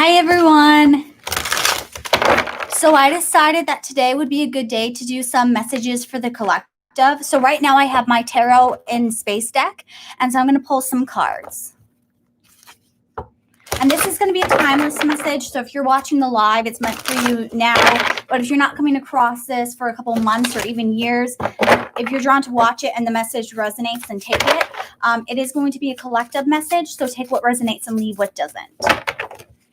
Hi, everyone. So I decided that today would be a good day to do some messages for the collective. So right now I have my tarot in space deck, and so I'm going to pull some cards. And this is going to be a timeless message. So if you're watching the live, it's meant for you now. But if you're not coming across this for a couple months or even years, if you're drawn to watch it and the message resonates, then take it. It is going to be a collective message. So take what resonates and leave what doesn't.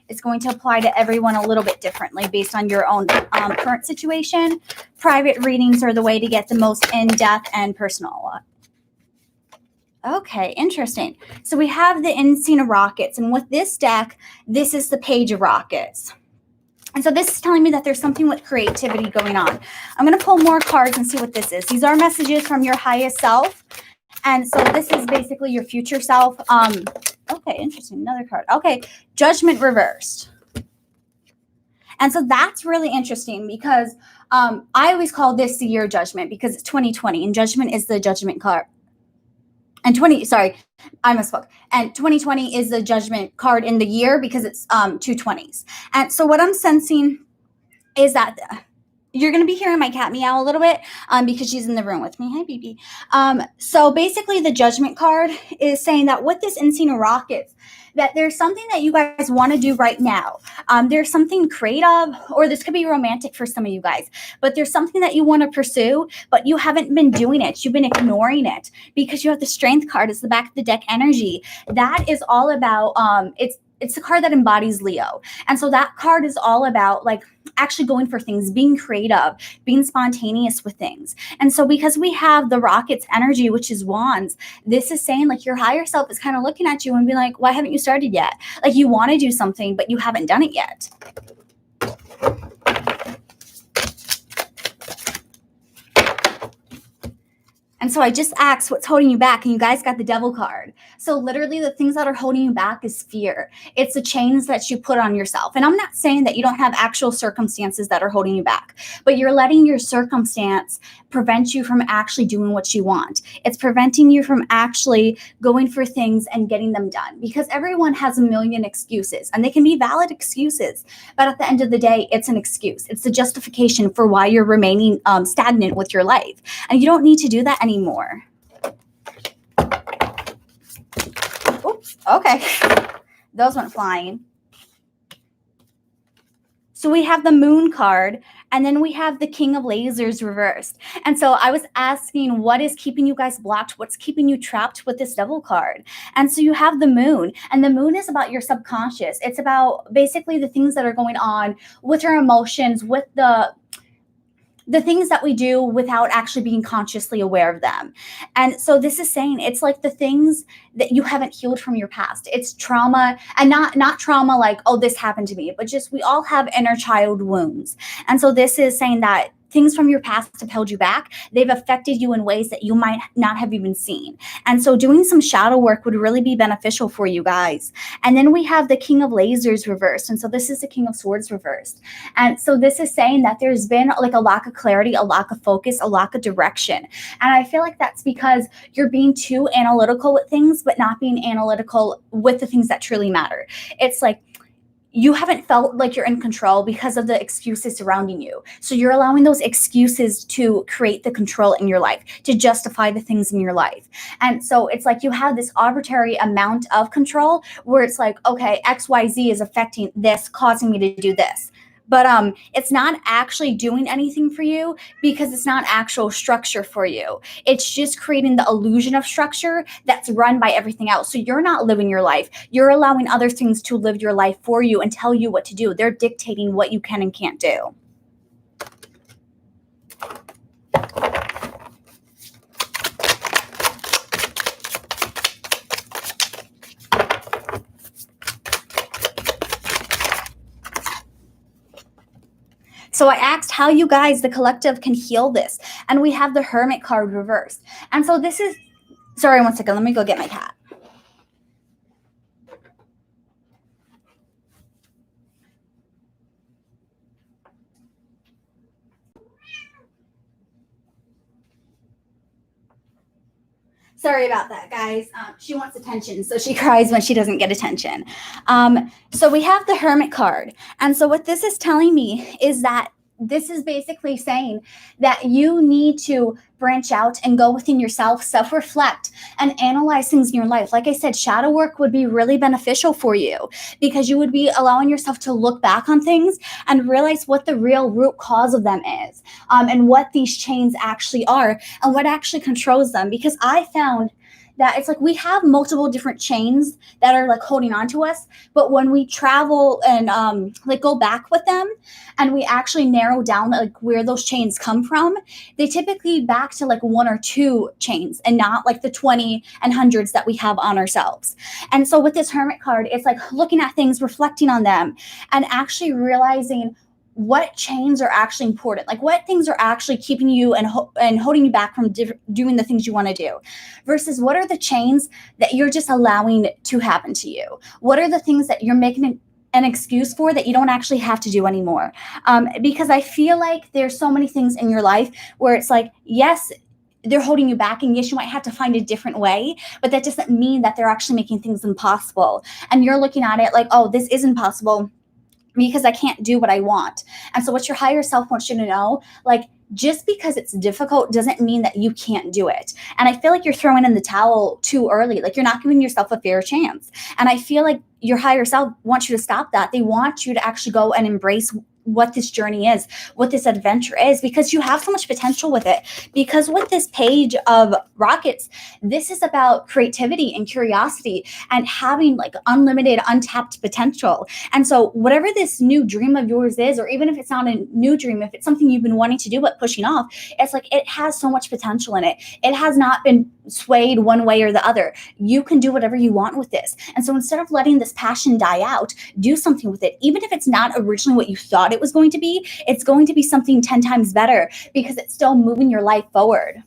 It's going to apply to everyone a little bit differently based on your own current situation. Private readings are the way to get the most in-depth and personal. Okay, interesting. So we have the Insane of Rockets, and with this deck, this is the Page of Rockets. And so this is telling me that there's something with creativity going on. I'm going to pull more cards and see what this is. These are messages from your highest self. And so this is basically your future self. Okay, interesting. Another card. Okay, Judgment reversed. And so that's really interesting because I always call this the year of Judgment because it's 2020 and Judgment is the Judgment card. And 2020 is the Judgment card in the year because it's 220s. And so what I'm sensing is that you're going to be hearing my cat meow a little bit because she's in the room with me. Hi, BB. So basically the Judgment card is saying that with this Insane of Rockets, that there's something that you guys want to do right now. There's something creative, or this could be romantic for some of you guys, but there's something that you want to pursue, but you haven't been doing it. You've been ignoring it because you have the Strength card as the back of the deck energy. That is all about, it's the card that embodies Leo. And so that card is all about like actually going for things, being creative, being spontaneous with things. And so because we have the Rockets energy, which is wands, this is saying like your higher self is kind of looking at you and being like, why haven't you started yet? Like you want to do something, but you haven't done it yet. And so I just asked what's holding you back, and you guys got the Devil card. So literally the things that are holding you back is fear. It's the chains that you put on yourself. And I'm not saying that you don't have actual circumstances that are holding you back, but you're letting your circumstance prevent you from actually doing what you want. It's preventing you from actually going for things and getting them done, because everyone has a million excuses and they can be valid excuses. But at the end of the day, it's an excuse. It's the justification for why you're remaining stagnant with your life. And you don't need to do that anymore. Oops, okay. Those went flying. So we have the Moon card, and then we have the King of Lasers reversed. And so I was asking, what is keeping you guys blocked? What's keeping you trapped with this Devil card? And so you have the Moon, and the Moon is about your subconscious. It's about basically the things that are going on with your emotions, with the things that we do without actually being consciously aware of them. And so this is saying it's like the things that you haven't healed from your past. It's trauma, and not trauma like, oh, this happened to me, but just we all have inner child wounds. And so this is saying that things from your past have held you back. They've affected you in ways that you might not have even seen. And so doing some shadow work would really be beneficial for you guys. And then we have the King of Lasers reversed. And so this is the King of Swords reversed. And so this is saying that there's been like a lack of clarity, a lack of focus, a lack of direction. And I feel like that's because you're being too analytical with things, but not being analytical with the things that truly matter. It's like, you haven't felt like you're in control because of the excuses surrounding you. So you're allowing those excuses to create the control in your life, to justify the things in your life. And so it's like you have this arbitrary amount of control where it's like, okay, XYZ is affecting this, causing me to do this. But it's not actually doing anything for you because it's not actual structure for you. It's just creating the illusion of structure that's run by everything else. So you're not living your life. You're allowing other things to live your life for you and tell you what to do. They're dictating what you can and can't do. So I asked how you guys, the collective, can heal this. And we have the Hermit card reversed. And so this is, sorry, one second. Let me go get my cat. Sorry about that, guys. She wants attention, so she cries when she doesn't get attention. So we have the Hermit card. And so what this is telling me is that this is basically saying that you need to branch out and go within yourself, self-reflect, and analyze things in your life. Like I said, shadow work would be really beneficial for you because you would be allowing yourself to look back on things and realize what the real root cause of them is, and what these chains actually are and what actually controls them. Because I found that it's like we have multiple different chains that are like holding on to us, but when we travel and like go back with them and we actually narrow down like where those chains come from, they typically back to like one or two chains and not like the 20 and hundreds that we have on ourselves. And so with this Hermit card, it's like looking at things, reflecting on them, and actually realizing what chains are actually important, like what things are actually keeping you and holding you back from doing the things you want to do, versus what are the chains that you're just allowing to happen to you. What are the things that you're making an excuse for that you don't actually have to do anymore? Because I feel like there's so many things in your life where it's like, yes, they're holding you back, and yes, you might have to find a different way, but that doesn't mean that they're actually making things impossible. And you're looking at it like, oh, this is impossible because I can't do what I want. And so what your higher self wants you to know, like, just because it's difficult doesn't mean that you can't do it. And I feel like you're throwing in the towel too early. Like you're not giving yourself a fair chance. And I feel like your higher self wants you to stop that. They want you to actually go and embrace what this journey is, what this adventure is, because you have so much potential with it. Because with this page of rockets, this is about creativity and curiosity and having like unlimited, untapped potential. And so whatever this new dream of yours is, or even if it's not a new dream, if it's something you've been wanting to do but pushing off, it's like it has so much potential in it. It has not been swayed one way or the other. You can do whatever you want with this. And so instead of letting this passion die out, do something with it. Even if it's not originally what you thought it was going to be, it's going to be something 10 times better because it's still moving your life forward.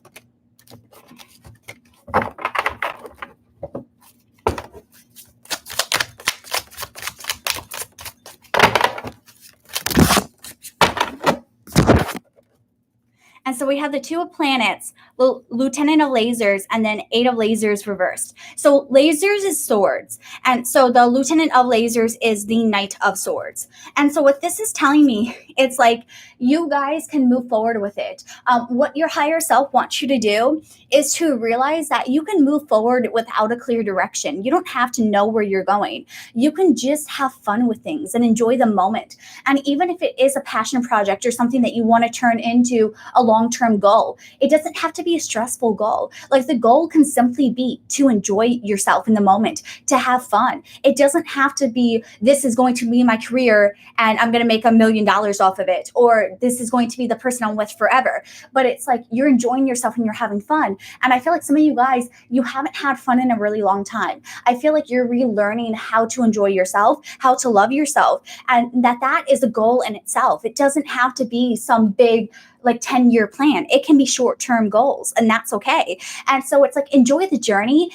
And so we have the Two of Planets, the Lieutenant of Lasers, and then Eight of Lasers reversed. So lasers is swords. And so the Lieutenant of Lasers is the Knight of Swords. And so what this is telling me, it's like you guys can move forward with it. What your higher self wants you to do is to realize that you can move forward without a clear direction. You don't have to know where you're going. You can just have fun with things and enjoy the moment. And even if it is a passion project or something that you want to turn into a long-term goal, it doesn't have to be a stressful goal. Like the goal can simply be to enjoy yourself in the moment, to have fun. It doesn't have to be, this is going to be my career and I'm going to make $1 million off of it, or this is going to be the person I'm with forever. But it's like you're enjoying yourself and you're having fun. And I feel like some of you guys, you haven't had fun in a really long time. I feel like you're relearning how to enjoy yourself, how to love yourself, and that is a goal in itself. It doesn't have to be some big like 10-year plan. It can be short-term goals, and that's okay. And so it's like enjoy the journey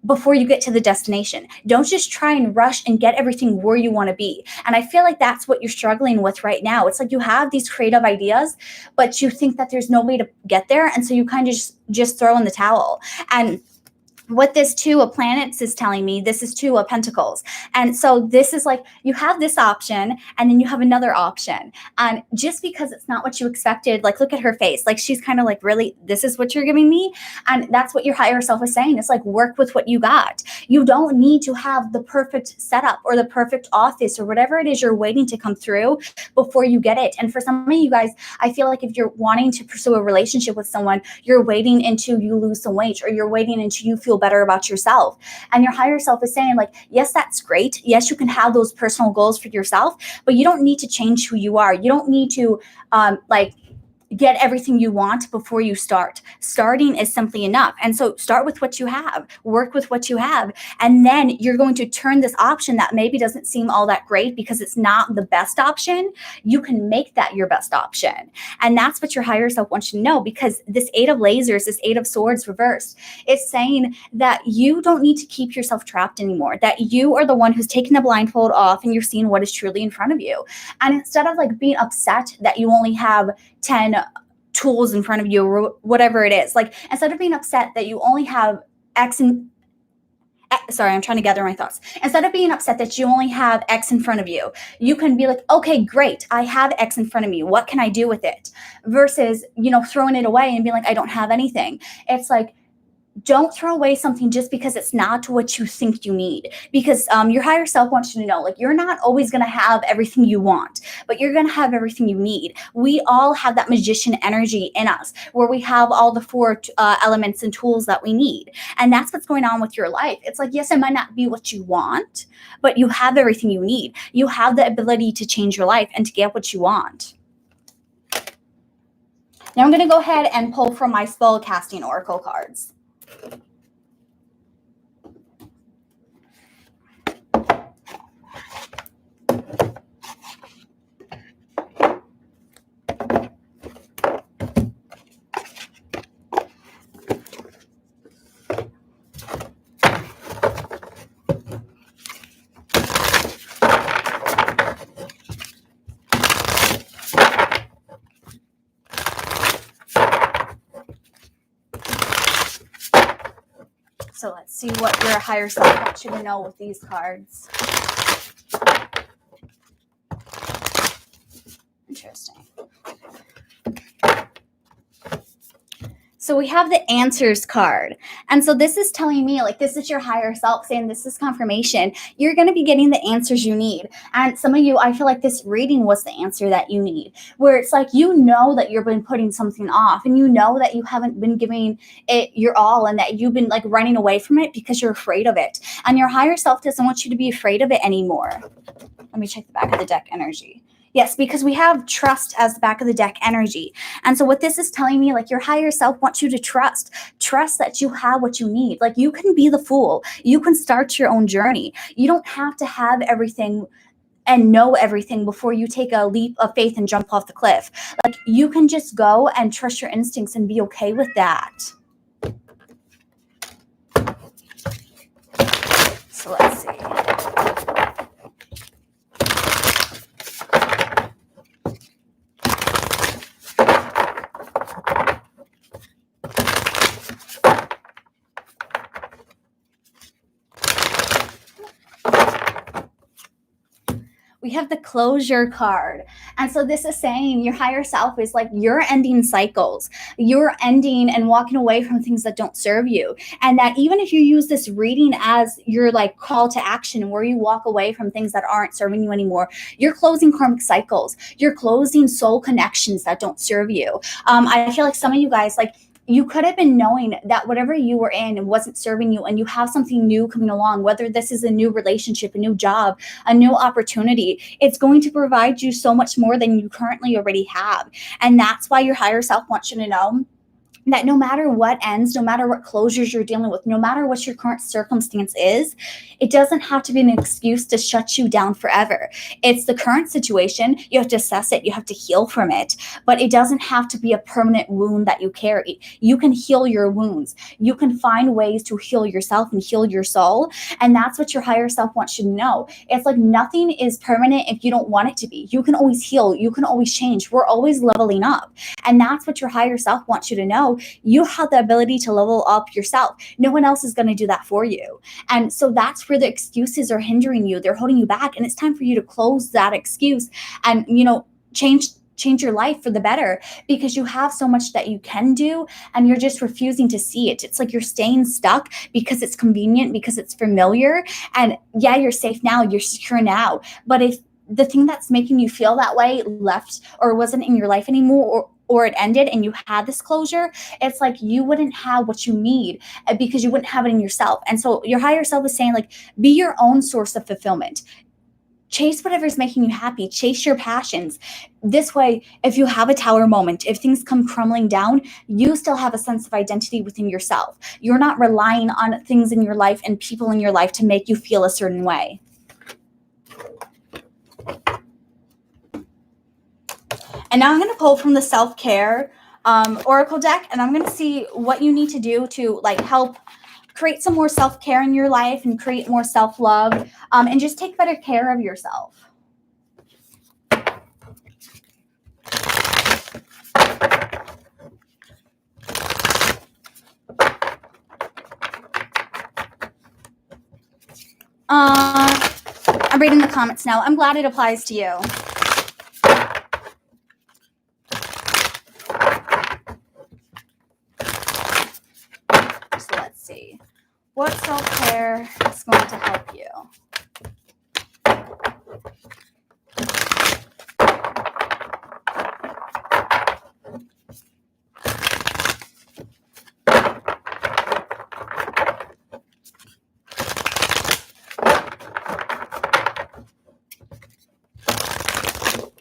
before you get to the destination. Don't just try and rush and get everything where you want to be. And I feel like that's what you're struggling with right now. It's like you have these creative ideas, but you think that there's no way to get there. And so you kind of just throw in the towel. And what this Two of Planets is telling me, this is Two of Pentacles. And so this is like, you have this option and then you have another option. And just because it's not what you expected, like look at her face. Like she's kind of like, really, this is what you're giving me? And that's what your higher self is saying. It's like, work with what you got. You don't need to have the perfect setup or the perfect office or whatever it is you're waiting to come through before you get it. And for some of you guys, I feel like if you're wanting to pursue a relationship with someone, you're waiting until you lose some weight, or you're waiting until you feel better about yourself. And your higher self is saying like, yes, that's great. Yes, you can have those personal goals for yourself, but you don't need to change who you are. You don't need to like get everything you want before you start. Starting is simply enough. And so start with what you have, work with what you have, and then you're going to turn this option that maybe doesn't seem all that great because it's not the best option. You can make that your best option. And that's what your higher self wants you to know, because this Eight of Lasers, this Eight of Swords reversed, is saying that you don't need to keep yourself trapped anymore, that you are the one who's taking the blindfold off and you're seeing what is truly in front of you. And instead of like being upset that you only have 10 tools in front of you or whatever it is, like instead of being upset that you only have X and sorry, I'm trying to gather my thoughts. Instead of being upset that you only have X in front of you, you can be like, okay, great, I have X in front of me. What can I do with it? Versus, throwing it away and being like, I don't have anything. It's like, don't throw away something just because it's not what you think you need. Because your higher self wants you to know, like, you're not always going to have everything you want, but you're going to have everything you need. We all have that magician energy in us where we have all the four elements and tools that we need. And that's what's going on with your life. It's like, yes, it might not be what you want, but you have everything you need. You have the ability to change your life and to get what you want. Now I'm going to go ahead and pull from my spell casting oracle cards. So let's see what your higher self wants you to know with these cards. Interesting. So we have the answers card. And so this is telling me, like, this is your higher self saying this is confirmation. You're going to be getting the answers you need. And some of you, I feel like this reading was the answer that you need, where it's like, that you've been putting something off and that you haven't been giving it your all and that you've been like running away from it because you're afraid of it. And your higher self doesn't want you to be afraid of it anymore. Let me check the back of the deck energy. Yes, because we have trust as the back of the deck energy. And so what this is telling me, like, your higher self wants you to trust that you have what you need. Like, you can be the fool. You can start your own journey. You don't have to have everything and know everything before you take a leap of faith and jump off the cliff. Like, you can just go and trust your instincts and be okay with that. So let's see. We have the closure card. And so this is saying your higher self is like, you're ending cycles. You're ending and walking away from things that don't serve you. And that even if you use this reading as your like call to action, where you walk away from things that aren't serving you anymore, you're closing karmic cycles. You're closing soul connections that don't serve you. I feel like some of you guys, like, you could have been knowing that whatever you were in wasn't serving you and you have something new coming along, whether this is a new relationship, a new job, a new opportunity. It's going to provide you so much more than you currently already have. And that's why your higher self wants you to know that no matter what ends, no matter what closures you're dealing with, no matter what your current circumstance is, it doesn't have to be an excuse to shut you down forever. It's the current situation. You have to assess it. You have to heal from it. But it doesn't have to be a permanent wound that you carry. You can heal your wounds. You can find ways to heal yourself and heal your soul. And that's what your higher self wants you to know. It's like nothing is permanent if you don't want it to be. You can always heal. You can always change. We're always leveling up. And that's what your higher self wants you to know. You have the ability to level up yourself. No one else is going to do that for you. And so that's where the excuses are hindering you. They're holding you back. And it's time for you to close that excuse and, change your life for the better, because you have so much that you can do and you're just refusing to see it. It's like you're staying stuck because it's convenient, because it's familiar. And yeah, you're safe now, you're secure now. But if the thing that's making you feel that way left or wasn't in your life anymore, or it ended and you had this closure, it's like you wouldn't have what you need because you wouldn't have it in yourself. And so your higher self is saying, like, be your own source of fulfillment. Chase whatever's making you happy. Chase your passions. This way, if you have a tower moment, if things come crumbling down, you still have a sense of identity within yourself. You're not relying on things in your life and people in your life to make you feel a certain way. And now I'm going to pull from the self-care oracle deck, and I'm going to see what you need to do to like help create some more self-care in your life and create more self-love, and just take better care of yourself. I'm reading the comments now. I'm glad it applies to you. So let's see. What self-care is going to help you?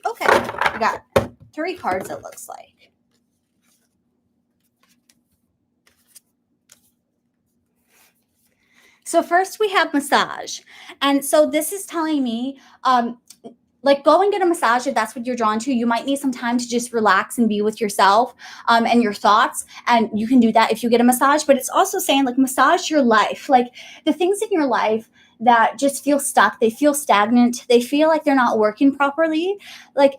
Okay, we got 3 cards, it looks like. So first we have massage. And so this is telling me, like, go and get a massage if that's what you're drawn to. You might need some time to just relax and be with yourself and your thoughts. And you can do that if you get a massage. But it's also saying, like, massage your life. Like, the things in your life that just feel stuck, they feel stagnant, they feel like they're not working properly. Like,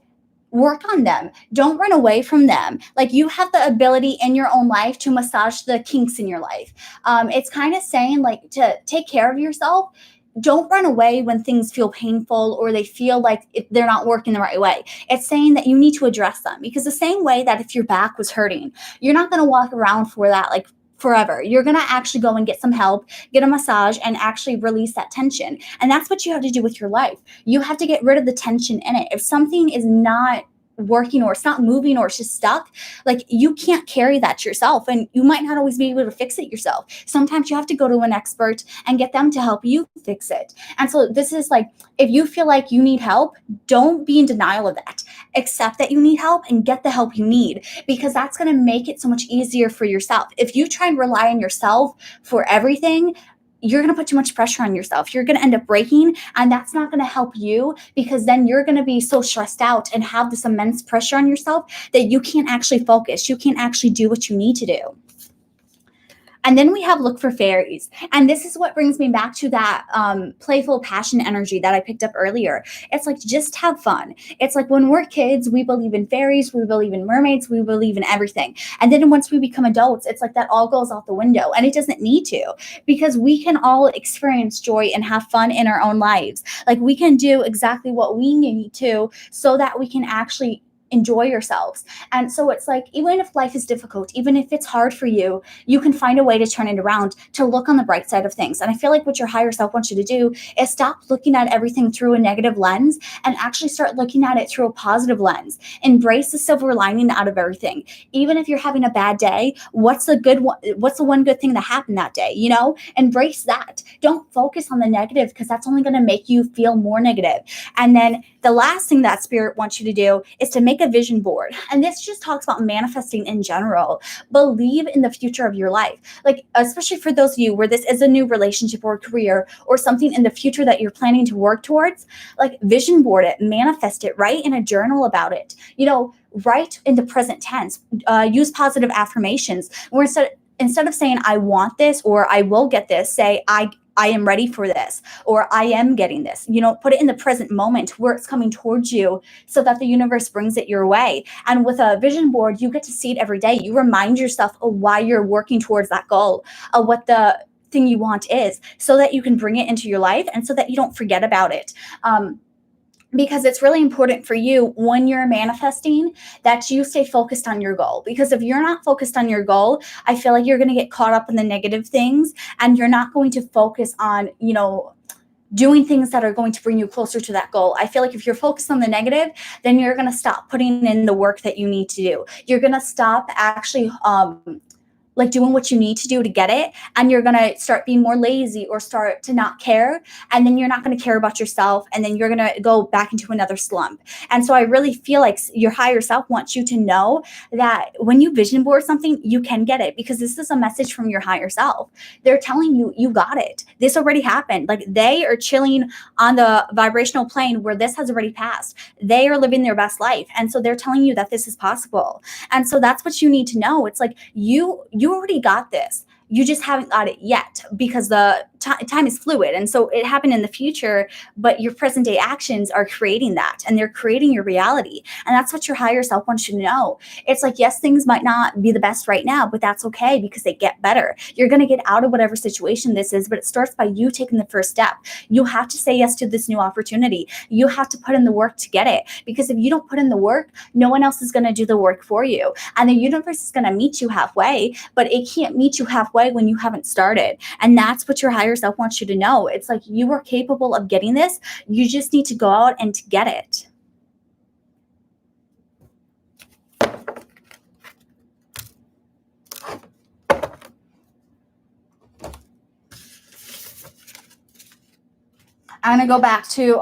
work on them. Don't run away from them. Like, you have the ability in your own life to massage the kinks in your life. It's kind of saying, like, to take care of yourself. Don't run away when things feel painful or they feel like they're not working the right way. It's saying that you need to address them, because the same way that if your back was hurting, you're not going to walk around for that like forever. You're going to actually go and get some help, get a massage, and actually release that tension. And that's what you have to do with your life. You have to get rid of the tension in it. If something is not working or it's not moving or it's just stuck, like, you can't carry that yourself, and you might not always be able to fix it yourself. Sometimes you have to go to an expert and get them to help you fix it. And so this is like, if you feel like you need help, don't be in denial of that. Accept that you need help and get the help you need, because that's going to make it so much easier for yourself. If you try and rely on yourself for everything, you're going to put too much pressure on yourself. You're going to end up breaking, and that's not going to help you, because then you're going to be so stressed out and have this immense pressure on yourself that you can't actually focus. You can't actually do what you need to do. And then we have look for fairies. And this is what brings me back to that playful passion energy that I picked up earlier. It's like, just have fun. It's like, when we're kids, we believe in fairies, we believe in mermaids, we believe in everything. And then once we become adults, it's like that all goes out the window, and it doesn't need to, because we can all experience joy and have fun in our own lives. Like, we can do exactly what we need to so that we can actually enjoy yourselves. And so it's like, even if life is difficult, even if it's hard for you, you can find a way to turn it around, to look on the bright side of things. And I feel like what your higher self wants you to do is stop looking at everything through a negative lens and actually start looking at it through a positive lens. Embrace the silver lining out of everything. Even if you're having a bad day, what's the one good thing that happened that day? Embrace that. Don't focus on the negative, because that's only going to make you feel more negative. And then the last thing that spirit wants you to do is to make a vision board. And this just talks about manifesting in general. Believe in the future of your life. Like, especially for those of you where this is a new relationship or career or something in the future that you're planning to work towards, like, vision board it, manifest it, write in a journal about it. Write in the present tense, use positive affirmations, or instead of saying I want this or I will get this, say I am ready for this, or I am getting this. Put it in the present moment where it's coming towards you, so that the universe brings it your way. And with a vision board, you get to see it every day. You remind yourself of why you're working towards that goal, of what the thing you want is, so that you can bring it into your life and so that you don't forget about it. Because it's really important for you, when you're manifesting, that you stay focused on your goal. Because if you're not focused on your goal, I feel like you're going to get caught up in the negative things, and you're not going to focus on, doing things that are going to bring you closer to that goal. I feel like if you're focused on the negative, then you're going to stop putting in the work that you need to do. You're going to stop actually like doing what you need to do to get it, and you're going to start being more lazy or start to not care, and then you're not going to care about yourself, and then you're going to go back into another slump. And so I really feel like your higher self wants you to know that when you vision board something, you can get it, because this is a message from your higher self. They're telling you, you got it. This already happened. Like, they are chilling on the vibrational plane where this has already passed. They are living their best life, and so they're telling you that this is possible. And so that's what you need to know. It's like, you already got this. You just haven't got it yet, because the time is fluid. And so it happened in the future, but your present day actions are creating that, and they're creating your reality. And that's what your higher self wants you to know. It's like, yes, things might not be the best right now, but that's okay because they get better. You're going to get out of whatever situation this is, but it starts by you taking the first step. You have to say yes to this new opportunity. You have to put in the work to get it, because if you don't put in the work, no one else is going to do the work for you. And the universe is going to meet you halfway, but it can't meet you halfway when you haven't started. And that's what your higher self wants you to know. It's like, you are capable of getting this. You just need to go out and to get it. I'm going to go back to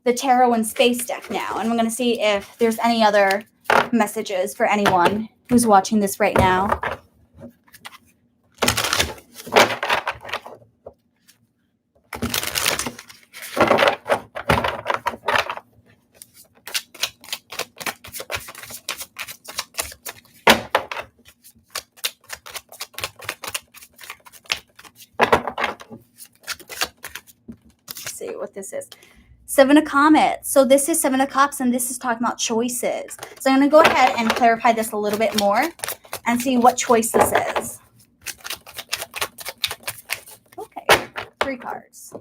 the Tarot and Space deck now, and I'm going to see if there's any other messages for anyone who's watching this right now. See what this is. Seven of Comets. So this is Seven of Cups, and this is talking about choices. So I'm going to go ahead and clarify this a little bit more and see what choice this is. Okay, 3 cards.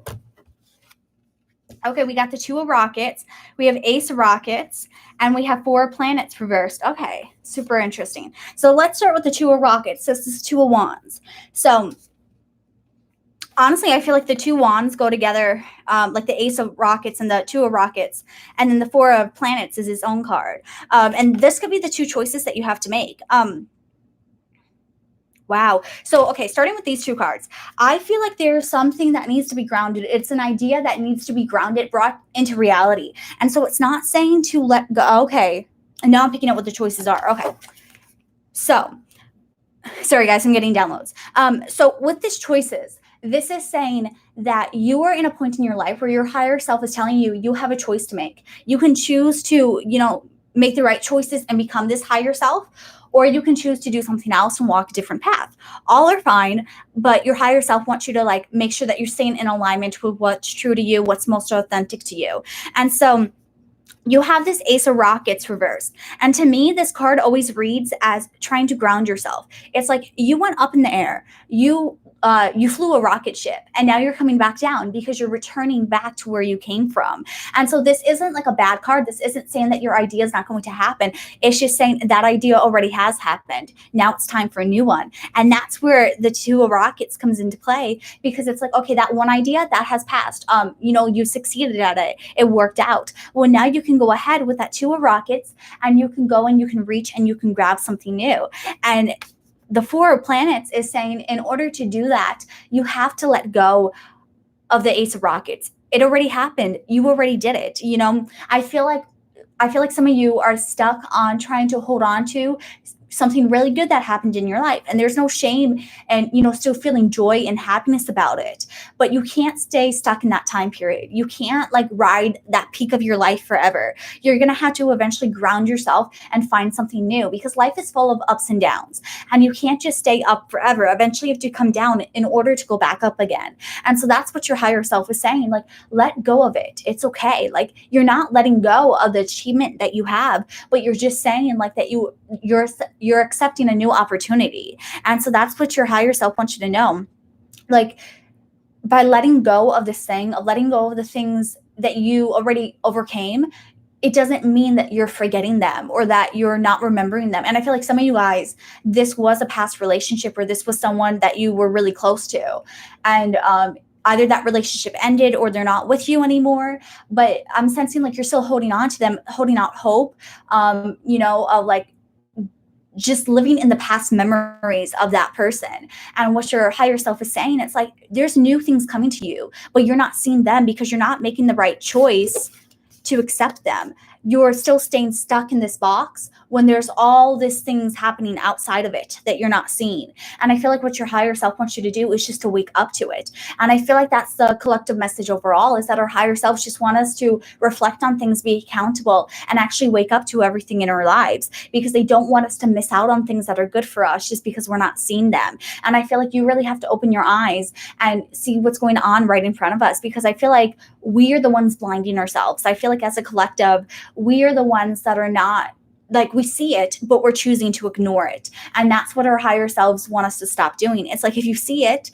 Okay, we got the Two of Rockets. We have Ace of Rockets, and we have 4 planets reversed. Okay, super interesting. So let's start with the Two of Rockets. So this is Two of Wands. So honestly, I feel like the 2 wands go together, like the Ace of Rockets and the Two of Rockets, and then the 4 of Planets is its own card. And this could be the 2 choices that you have to make. Wow. So, okay, starting with these 2 cards, I feel like there's something that needs to be grounded. It's an idea that needs to be grounded, brought into reality. And so it's not saying to let go. Okay. And now I'm picking up what the choices are. Okay. So, sorry guys, I'm getting downloads. So with these choices, this is saying that you are in a point in your life where your higher self is telling you, you have a choice to make. You can choose to, make the right choices and become this higher self, or you can choose to do something else and walk a different path. All are fine, but your higher self wants you to make sure that you're staying in alignment with what's true to you, what's most authentic to you. And so you have this Ace of Rockets reversed. And to me, this card always reads as trying to ground yourself. It's like you went up in the air. You flew a rocket ship, and now you're coming back down because you're returning back to where you came from. And so this isn't like a bad card. This isn't saying that your idea is not going to happen. It's just saying that idea already has happened. Now it's time for a new one. And that's where the Two of Rockets comes into play, because it's like, okay, that one idea that has passed. You succeeded at it. It worked out. Well, now you can go ahead with that Two of Rockets, and you can go and you can reach and you can grab something new. And the Four of Planets is saying, in order to do that, you have to let go of the Ace of Rockets. It already happened. You already did it. I feel like some of you are stuck on trying to hold on to something really good that happened in your life, and there's no shame and still feeling joy and happiness about it. But you can't stay stuck in that time period. You can't ride that peak of your life forever. You're gonna have to eventually ground yourself and find something new, because life is full of ups and downs, and you can't just stay up forever. Eventually you have to come down in order to go back up again. And so that's what your higher self is saying, let go of it. It's okay. You're not letting go of the achievement that you have, but you're just saying that you're accepting a new opportunity. And so that's what your higher self wants you to know. By letting go of this thing, of letting go of the things that you already overcame, it doesn't mean that you're forgetting them or that you're not remembering them. And I feel like some of you guys, this was a past relationship, or this was someone that you were really close to. And either that relationship ended or they're not with you anymore. But I'm sensing you're still holding on to them, holding out hope, of just living in the past memories of that person. And what your higher self is saying, it's there's new things coming to you, but you're not seeing them because you're not making the right choice to accept them. you're still staying stuck in this box when there's all these things happening outside of it that you're not seeing. And I feel like what your higher self wants you to do is just to wake up to it. And I feel like that's the collective message overall, is that our higher selves just want us to reflect on things, be accountable, and actually wake up to everything in our lives, because they don't want us to miss out on things that are good for us just because we're not seeing them. And I feel like you really have to open your eyes and see what's going on right in front of us, because I feel like we are the ones blinding ourselves. I feel like as a collective, we are the ones that are not, like, we see it, but we're choosing to ignore it. And that's what our higher selves want us to stop doing. It's like, if you see it,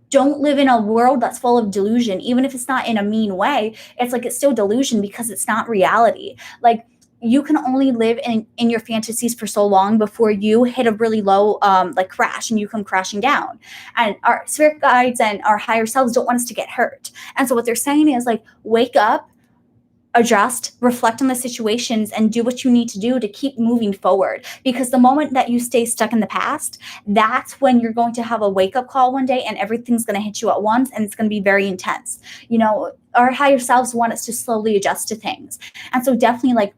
don't live in a world that's full of delusion. Even if it's not in a mean way, it's like, it's still delusion because it's not reality. Like, you can only live in your fantasies for so long before you hit a really low like crash, and you come crashing down. And our spirit guides and our higher selves don't want us to get hurt. And so what they're saying is, like, wake up, adjust, reflect on the situations, and do what you need to do to keep moving forward. Because the moment that you stay stuck in the past, that's when you're going to have a wake-up call one day, and everything's going to hit you at once, and it's going to be very intense. You know, our higher selves want us to slowly adjust to things. And so definitely, like,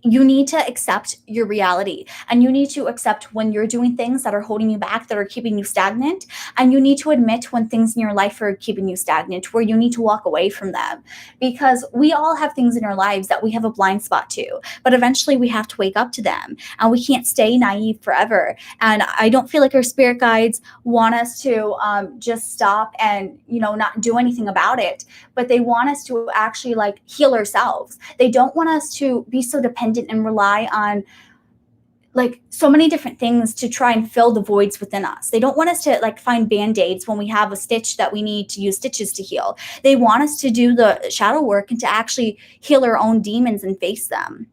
you need to accept your reality, and you need to accept when you're doing things that are holding you back, that are keeping you stagnant. And you need to admit when things in your life are keeping you stagnant, where you need to walk away from them, because we all have things in our lives that we have a blind spot to, but eventually we have to wake up to them, and we can't stay naive forever. And I don't feel like our spirit guides want us to just stop and, you know, not do anything about it, but they want us to actually, like, heal ourselves. They don't want us to be so dependent and rely on, like, so many different things to try and fill the voids within us. They don't want us to, like, find band-aids when we have a stitch that we need to use stitches to heal. They want us to do the shadow work and to actually heal our own demons and face them.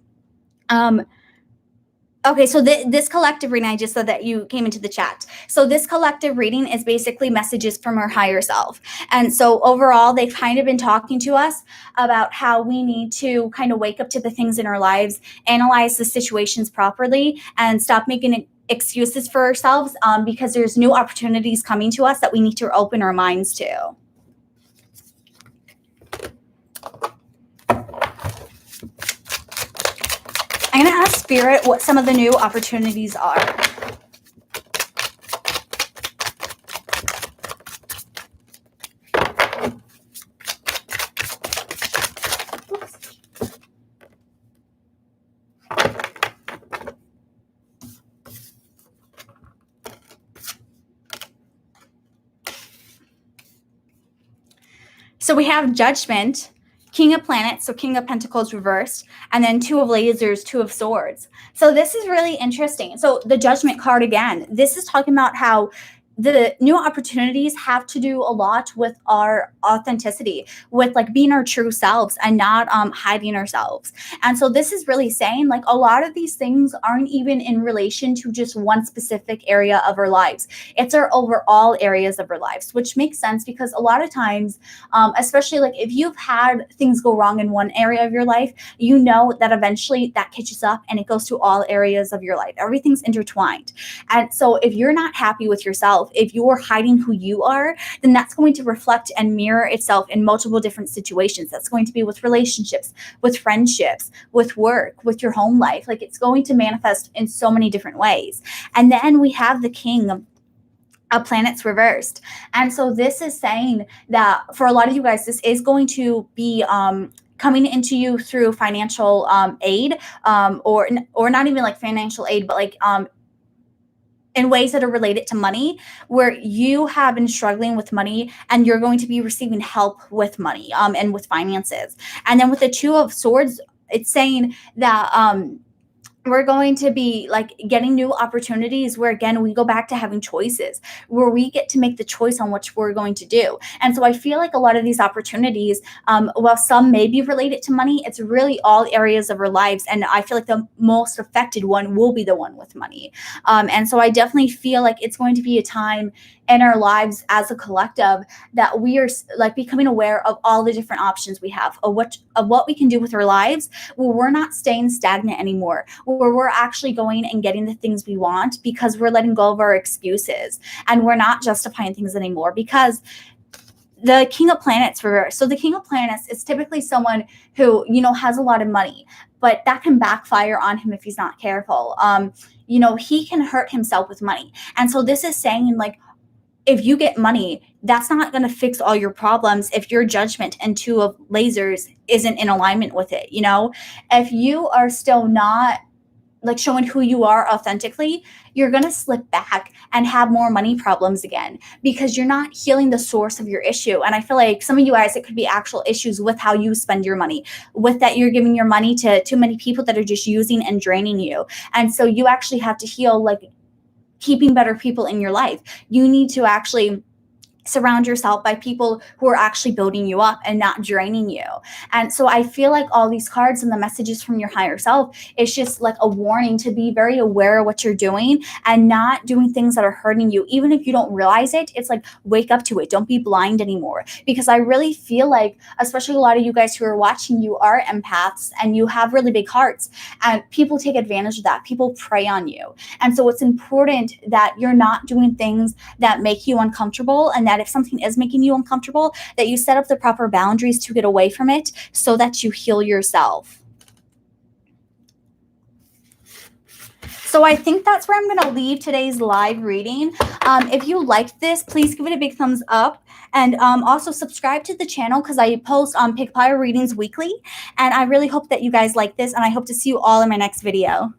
Okay, so this collective reading, I just said that you came into the chat. So this collective reading is basically messages from our higher self. And so overall, they've kind of been talking to us about how we need to kind of wake up to the things in our lives, analyze the situations properly, and stop making excuses for ourselves, because there's new opportunities coming to us that we need to open our minds to. I'm going to ask Spirit what some of the new opportunities are. So we have Judgment, King of Planets, so King of Pentacles reversed, and then Two of Lasers, Two of Swords. So this is really interesting. So the Judgment card again, this is talking about how the new opportunities have to do a lot with our authenticity, with, like, being our true selves and not hiding ourselves. And so this is really saying, like, a lot of these things aren't even in relation to just one specific area of our lives. It's our overall areas of our lives, which makes sense because a lot of times, especially, like, if you've had things go wrong in one area of your life, you know that eventually that catches up and it goes to all areas of your life. Everything's intertwined. And so if you're not happy with yourself, if you're hiding who you are, then that's going to reflect and mirror itself in multiple different situations. That's going to be with relationships, with friendships, with work, with your home life. Like, it's going to manifest in so many different ways. And then we have the King of Planets reversed. And so this is saying that for a lot of you guys, this is going to be coming into you through financial aid, or not even like financial aid, but like in ways that are related to money, where you have been struggling with money and you're going to be receiving help with money and with finances. And then with the Two of Swords, it's saying that we're going to be like getting new opportunities where, again, we go back to having choices, where we get to make the choice on what we're going to do. And so I feel like a lot of these opportunities, while some may be related to money, it's really all areas of our lives. And I feel like the most affected one will be the one with money. And so I definitely feel like it's going to be a time in our lives as a collective that we are like becoming aware of all the different options we have, of what we can do with our lives, where we're not staying stagnant anymore, where we're actually going and getting the things we want because we're letting go of our excuses and we're not justifying things anymore. Because the King of Planets reverse. So the King of Planets is typically someone who, has a lot of money, but that can backfire on him if he's not careful. He can hurt himself with money. And so this is saying, like, if you get money, that's not going to fix all your problems if your judgment and Two of Lasers isn't in alignment with it. If you are still not like showing who you are authentically, you're going to slip back and have more money problems again because you're not healing the source of your issue. And I feel like some of you guys, it could be actual issues with how you spend your money, with that you're giving your money to too many people that are just using and draining you. And so you actually have to heal, like, keeping better people in your life. You need to actually surround yourself by people who are actually building you up and not draining you. And so I feel like all these cards and the messages from your higher self, it's just like a warning to be very aware of what you're doing and not doing things that are hurting you. Even if you don't realize it, it's like, wake up to it. Don't be blind anymore. Because I really feel like, especially a lot of you guys who are watching, you are empaths and you have really big hearts, and people take advantage of that. People prey on you. And so it's important that you're not doing things that make you uncomfortable, and that if something is making you uncomfortable, that you set up the proper boundaries to get away from it so that you heal yourself. So I think that's where I'm going to leave today's live reading. If you liked this, please give it a big thumbs up. And also subscribe to the channel because I post Pig Pile readings weekly. And I really hope that you guys like this. And I hope to see you all in my next video.